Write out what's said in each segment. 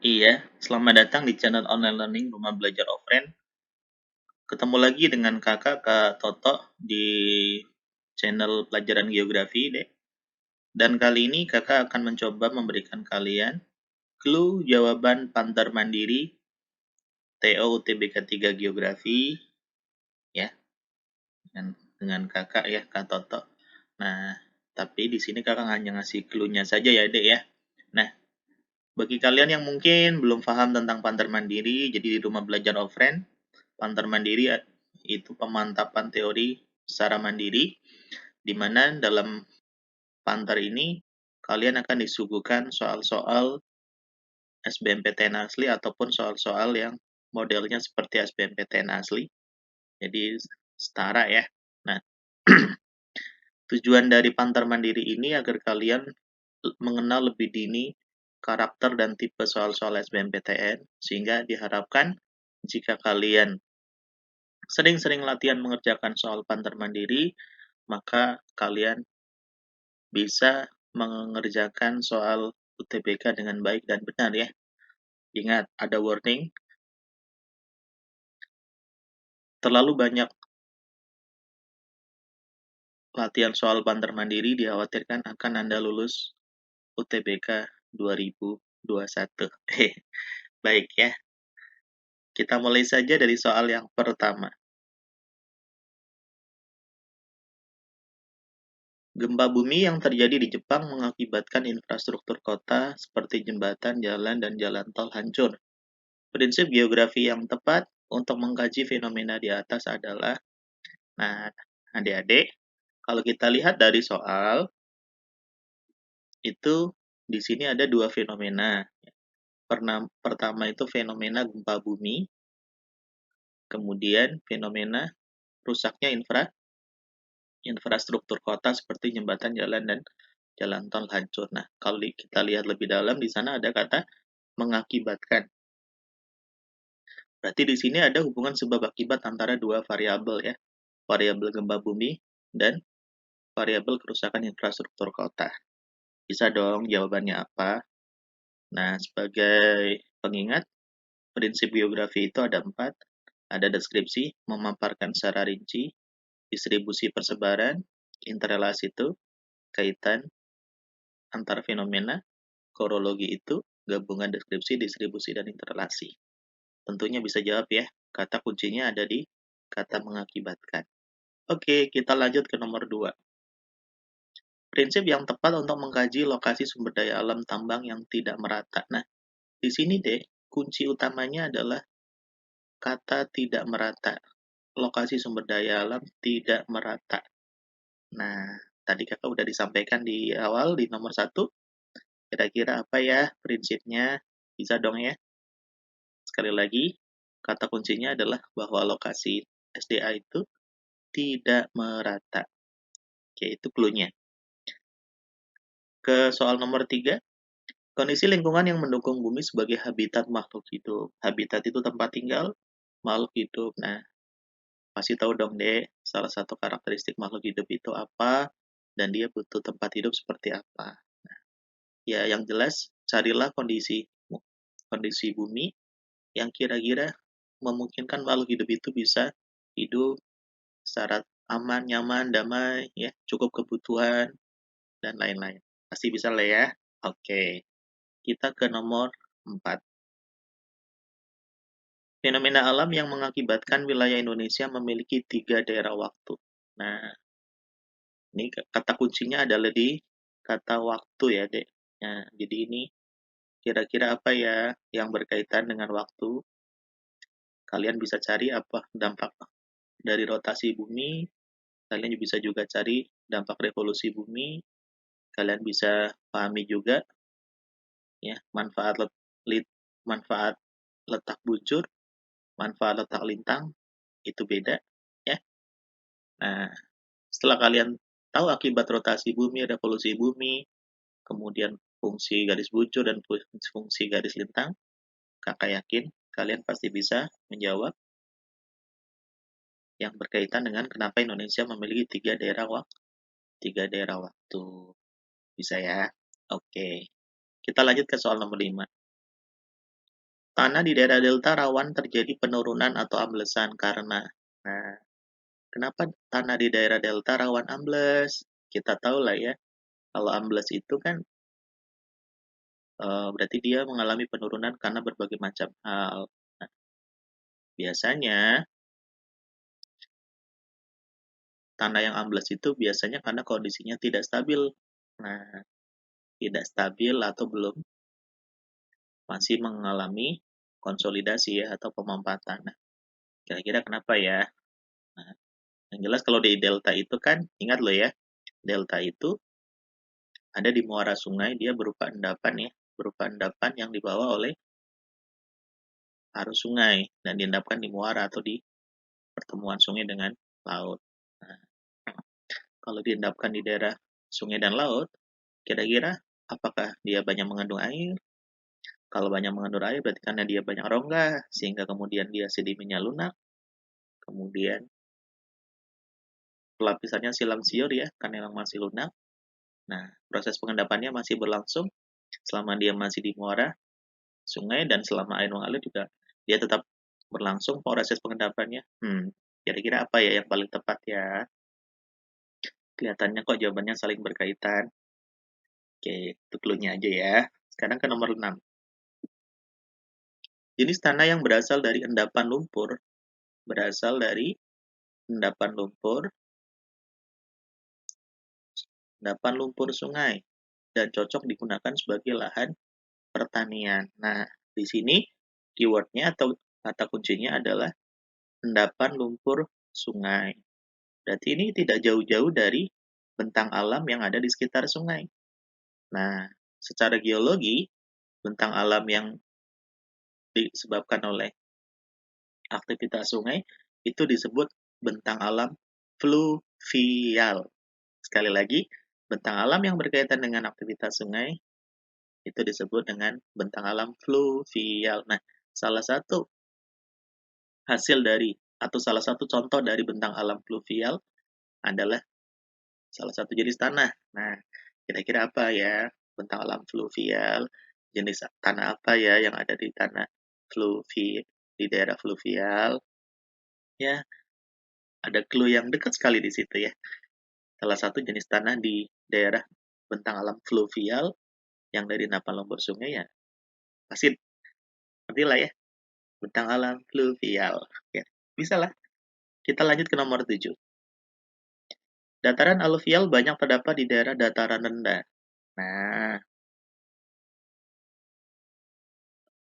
Iya, selamat datang di channel online learning Rumah Belajar Offline. Ketemu lagi dengan kakak Kak Toto di channel pelajaran geografi deh. Dan kali ini kakak akan mencoba memberikan kalian clue jawaban Pantar Mandiri TO UTBK 3 Geografi ya dengan kakak ya Kak Toto. Nah, tapi di sini kakak hanya ngasih clue-nya saja ya Dek ya. Nah, bagi kalian yang mungkin belum paham tentang Pantar Mandiri, jadi di Rumah Belajar Offline Pantar Mandiri itu pemantapan teori secara mandiri, di mana dalam Pantar ini kalian akan disuguhkan soal-soal SBMPTN asli ataupun soal-soal yang modelnya seperti SBMPTN asli. Jadi setara ya. Nah, tujuan dari Pantar Mandiri ini agar kalian mengenal lebih dini karakter dan tipe soal-soal SBMPTN, sehingga diharapkan jika kalian sering-sering latihan mengerjakan soal Pantar Mandiri, maka kalian bisa mengerjakan soal UTBK dengan baik dan benar ya. Ingat, ada warning, terlalu banyak latihan soal Pantar Mandiri dikhawatirkan akan Anda lulus UTBK 2021. Baik ya, kita mulai saja dari soal yang pertama. Gempa bumi yang terjadi di Jepang mengakibatkan infrastruktur kota seperti jembatan, jalan, dan jalan tol hancur. Prinsip geografi yang tepat untuk mengkaji fenomena di atas adalah, nah, adik-adik, kalau kita lihat dari soal, itu di sini ada dua fenomena. Pertama itu fenomena gempa bumi, kemudian fenomena rusaknya infrastruktur kota seperti jembatan, jalan, dan jalan tol hancur. Nah, kalau kita lihat lebih dalam, di sana ada kata mengakibatkan. Berarti di sini ada hubungan sebab akibat antara dua variabel ya, variabel gempa bumi dan variabel kerusakan infrastruktur kota. Bisa dong jawabannya apa? Nah, sebagai pengingat, prinsip geografi itu ada 4. Ada deskripsi, memaparkan secara rinci, distribusi persebaran, interrelasi itu, kaitan antar fenomena, korologi itu, gabungan deskripsi, distribusi, dan interrelasi. Tentunya bisa jawab ya, kata kuncinya ada di kata mengakibatkan. Oke, kita lanjut ke nomor 2. Prinsip yang tepat untuk mengkaji lokasi sumber daya alam tambang yang tidak merata. Nah, di sini deh, kunci utamanya adalah kata tidak merata. Lokasi sumber daya alam tidak merata. Nah, tadi kakak udah disampaikan di awal, di nomor 1. Kira-kira apa ya prinsipnya? Bisa dong ya? Sekali lagi, kata kuncinya adalah bahwa lokasi SDA itu tidak merata. Oke, itu clue-nya. Ke soal nomor 3. Kondisi lingkungan yang mendukung bumi sebagai habitat makhluk hidup. Habitat itu tempat tinggal makhluk hidup. Nah, pasti tahu dong deh, salah satu karakteristik makhluk hidup itu apa, dan dia butuh tempat hidup seperti apa. Nah, ya, yang jelas, carilah kondisi bumi yang kira-kira memungkinkan makhluk hidup itu bisa hidup secara aman, nyaman, damai, ya, cukup kebutuhan, dan lain-lain. Pasti bisa lah ya. Oke, kita ke nomor 4. Fenomena alam yang mengakibatkan wilayah Indonesia memiliki 3 daerah waktu. Nah, ini kata kuncinya adalah di kata waktu ya, Dek. Nah, jadi ini kira-kira apa ya yang berkaitan dengan waktu? Kalian bisa cari apa dampak dari rotasi bumi, kalian bisa juga cari dampak revolusi bumi, kalian bisa pahami juga ya manfaat letak bujur, manfaat letak lintang itu beda ya. Nah, setelah kalian tahu akibat rotasi bumi, revolusi bumi, kemudian fungsi garis bujur dan fungsi garis lintang, kakak yakin kalian pasti bisa menjawab yang berkaitan dengan kenapa Indonesia memiliki 3 daerah waktu. Bisa ya? Oke. Kita lanjut ke soal nomor 5. tanah di daerah delta rawan terjadi penurunan atau amblesan karena. Nah, kenapa tanah di daerah delta rawan ambles? Kita tahu lah ya, kalau ambles itu kan berarti dia mengalami penurunan karena berbagai macam hal. Nah, biasanya tanah yang ambles itu biasanya karena kondisinya tidak stabil. Nah, tidak stabil atau belum masih mengalami konsolidasi ya atau pemampatan. Nah, kira-kira kenapa ya? Nah, yang jelas kalau di delta itu kan, ingat loh ya, delta itu ada di muara sungai, dia berupa endapan ya, berupa endapan yang dibawa oleh arus sungai dan diendapkan di muara atau di pertemuan sungai dengan laut. Nah, kalau diendapkan di daerah sungai dan laut, kira-kira apakah dia banyak mengandung air? Kalau banyak mengandung air berarti karena dia banyak rongga, sehingga kemudian dia sedimennya lunak, kemudian pelapisannya silang siur ya, karena memang masih lunak. Nah, proses pengendapannya masih berlangsung selama dia masih di muara sungai dan selama air mengalir juga dia tetap berlangsung proses pengendapannya. Kira-kira apa ya yang paling tepat ya? Kelihatannya kok jawabannya saling berkaitan. Oke, itu clue-nya aja ya. Sekarang ke nomor 6. Jenis tanah yang berasal dari endapan lumpur, berasal dari endapan lumpur sungai, dan cocok digunakan sebagai lahan pertanian. Nah, di sini keyword-nya atau kata kuncinya adalah endapan lumpur sungai. Berarti ini tidak jauh-jauh dari bentang alam yang ada di sekitar sungai. Nah, secara geologi, bentang alam yang disebabkan oleh aktivitas sungai itu disebut bentang alam fluvial. Sekali lagi, bentang alam yang berkaitan dengan aktivitas sungai itu disebut dengan bentang alam fluvial. Nah, salah satu hasil dari atau salah satu contoh dari bentang alam fluvial adalah salah satu jenis tanah. Nah, kira-kira apa ya bentang alam fluvial? Jenis tanah apa ya yang ada di tanah di daerah fluvial? Ya, ada clue yang dekat sekali di situ ya. Salah satu jenis tanah di daerah bentang alam fluvial yang dari endapan lumpur sungai ya. Pasti nanti lah ya, bentang alam fluvial. Ya, bisa lah. Kita lanjut ke nomor 7. Dataran aluvial banyak terdapat di daerah dataran rendah. Nah,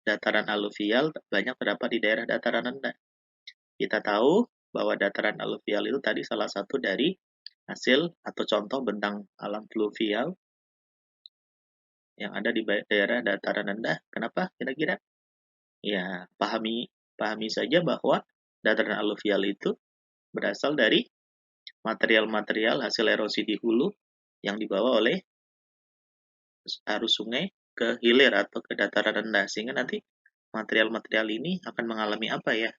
dataran aluvial banyak terdapat di daerah dataran rendah. Kita tahu bahwa dataran aluvial itu tadi salah satu dari hasil atau contoh bentang alam fluvial yang ada di daerah dataran rendah. Kenapa kira-kira? Ya, pahami saja bahwa dataran aluvial itu berasal dari material-material hasil erosi di hulu yang dibawa oleh arus sungai ke hilir atau ke dataran rendah, sehingga nanti material-material ini akan mengalami apa ya?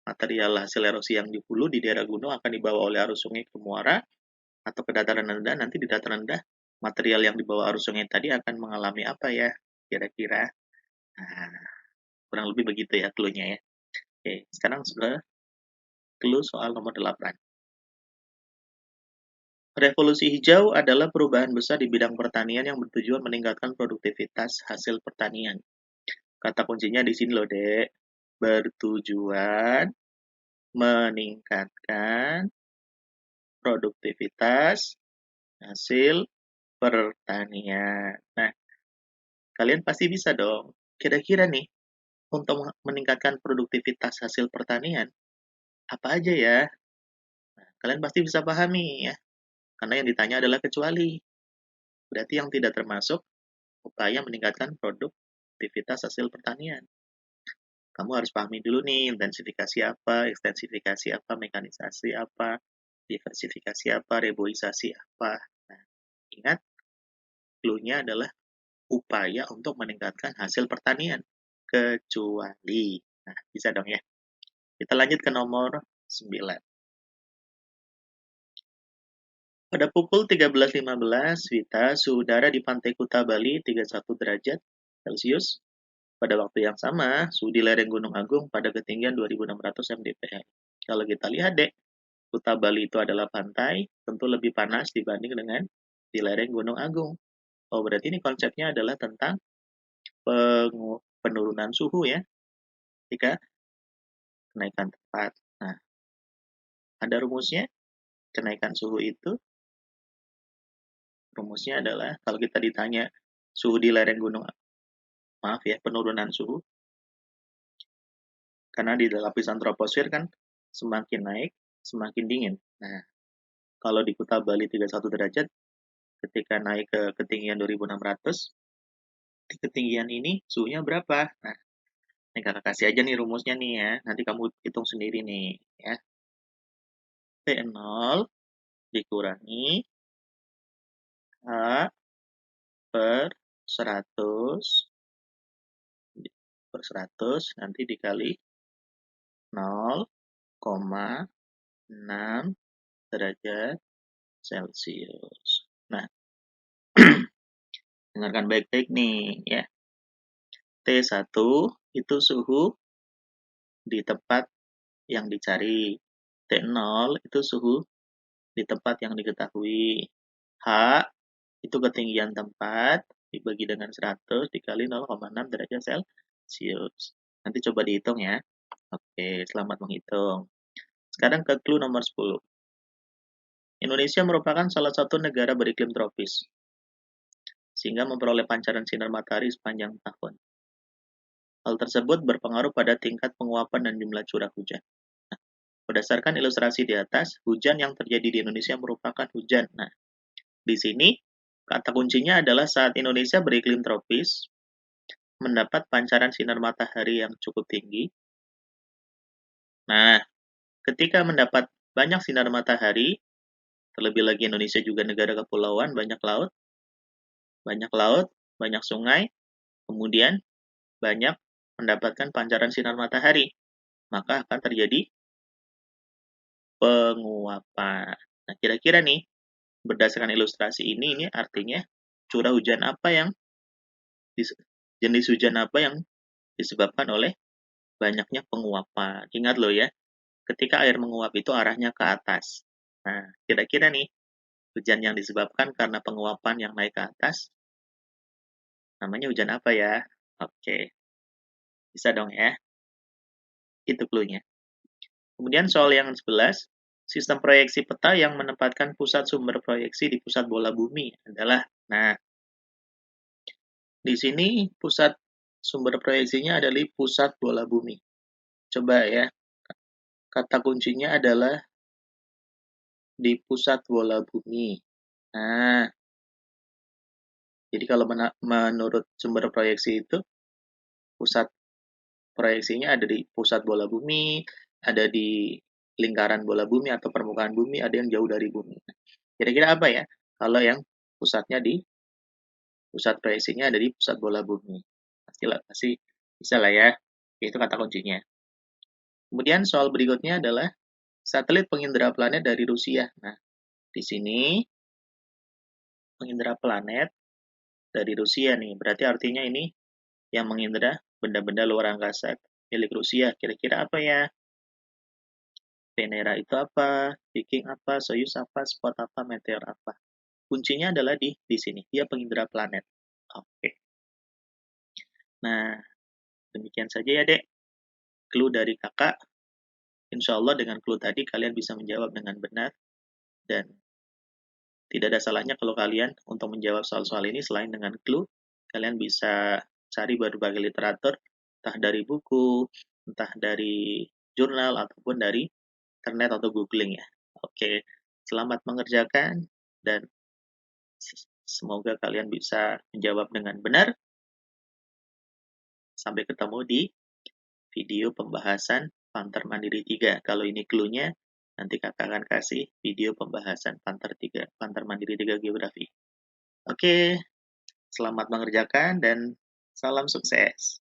Material hasil erosi yang di hulu di daerah gunung akan dibawa oleh arus sungai ke muara atau ke dataran rendah. Nanti di dataran rendah material yang dibawa arus sungai tadi akan mengalami apa ya? Kira-kira. Nah, kurang lebih begitu ya clue-nya ya. Oke, sekarang sudah clue soal nomor 8. Revolusi hijau adalah perubahan besar di bidang pertanian yang bertujuan meningkatkan produktivitas hasil pertanian. Kata kuncinya di sini loh, Dek. Bertujuan meningkatkan produktivitas hasil pertanian. Nah, kalian pasti bisa dong. Kira-kira nih, untuk meningkatkan produktivitas hasil pertanian, apa aja ya? Nah, kalian pasti bisa pahami ya, karena yang ditanya adalah kecuali. Berarti yang tidak termasuk upaya meningkatkan produktivitas hasil pertanian. Kamu harus pahami dulu nih, intensifikasi apa, ekstensifikasi apa, mekanisasi apa, diversifikasi apa, reboisasi apa. Nah, ingat, clue-nya adalah upaya untuk meningkatkan hasil pertanian. Kecuali. Nah, bisa dong ya. Kita lanjut ke nomor 9. Pada pukul 13.15 WITA, suhu udara di Pantai Kuta Bali 31 derajat Celcius pada waktu yang sama, suhu di lereng Gunung Agung pada ketinggian 2.600 mdpl. Kalau kita lihat deh, Kuta Bali itu adalah pantai, tentu lebih panas dibanding dengan di lereng Gunung Agung. Oh, berarti ini konsepnya adalah tentang penurunan suhu ya, ketika kenaikan tepat. Nah, ada rumusnya, kenaikan suhu itu, rumusnya adalah, kalau kita ditanya suhu di lereng gunung, maaf ya, penurunan suhu, karena di lapisan troposfer kan semakin naik, semakin dingin. Nah, kalau di Kuta Bali 31 derajat, ketika naik ke ketinggian 2.600, di ketinggian ini suhunya berapa? Nah, ini kakak kasih aja nih rumusnya nih ya, nanti kamu hitung sendiri nih ya. T0 dikurangi H per 100 nanti dikali 0,6 derajat Celcius. Nah, dengarkan baik-baik nih ya. T1 itu suhu di tempat yang dicari. T0 itu suhu di tempat yang diketahui. H itu ketinggian tempat dibagi dengan 100 dikali 0,6 derajat Celcius. Nanti coba dihitung ya. Oke, selamat menghitung. Sekarang ke clue nomor 10. Indonesia merupakan salah satu negara beriklim tropis, sehingga memperoleh pancaran sinar matahari sepanjang tahun. Hal tersebut berpengaruh pada tingkat penguapan dan jumlah curah hujan. Nah, berdasarkan ilustrasi di atas, hujan yang terjadi di Indonesia merupakan hujan. Nah, di sini kata kuncinya adalah saat Indonesia beriklim tropis, mendapat pancaran sinar matahari yang cukup tinggi. Nah, ketika mendapat banyak sinar matahari, terlebih lagi Indonesia juga negara kepulauan, banyak laut, banyak sungai, kemudian banyak mendapatkan pancaran sinar matahari, maka akan terjadi penguapan. Nah, kira-kira nih, berdasarkan ilustrasi ini artinya curah hujan apa yang jenis hujan apa yang disebabkan oleh banyaknya penguapan. Ingat loh ya, ketika air menguap itu arahnya ke atas. Nah, kira-kira nih, hujan yang disebabkan karena penguapan yang naik ke atas, namanya hujan apa ya? Oke, bisa dong ya. Itu clue-nya. Kemudian soal yang 11, sistem proyeksi peta yang menempatkan pusat sumber proyeksi di pusat bola bumi adalah, nah, di sini pusat sumber proyeksinya adalah di pusat bola bumi. Coba ya, kata kuncinya adalah di pusat bola bumi. Nah, jadi kalau menurut sumber proyeksi itu, pusat proyeksinya ada di pusat bola bumi, ada di lingkaran bola bumi atau permukaan bumi, ada yang jauh dari bumi. Kira-kira apa ya? Kalau yang pusat proyeksinya ada di pusat bola bumi. Pasti bisa lah ya. Itu kata kuncinya. Kemudian soal berikutnya adalah satelit pengindra planet dari Rusia. Nah, di sini pengindra planet dari Rusia nih. Berarti artinya ini yang mengindra benda-benda luar angkasa milik Rusia. Kira-kira apa ya? Venera itu apa? Viking apa? Soyuz apa? Spot apa? Meteor apa? Kuncinya adalah di sini. Dia pengindra planet. Oke. Nah, demikian saja ya, Dek. Clue dari kakak. Insya Allah dengan clue tadi kalian bisa menjawab dengan benar. Dan tidak ada salahnya kalau kalian untuk menjawab soal-soal ini selain dengan clue, kalian bisa cari berbagai literatur, entah dari buku, entah dari jurnal, ataupun dari internet atau googling ya. Oke, selamat mengerjakan dan semoga kalian bisa menjawab dengan benar. Sampai ketemu di video pembahasan Panter Mandiri 3. Kalau ini clue-nya, nanti kakak akan kasih video pembahasan Panter Mandiri 3 Geografi. Oke, selamat mengerjakan dan salam sukses.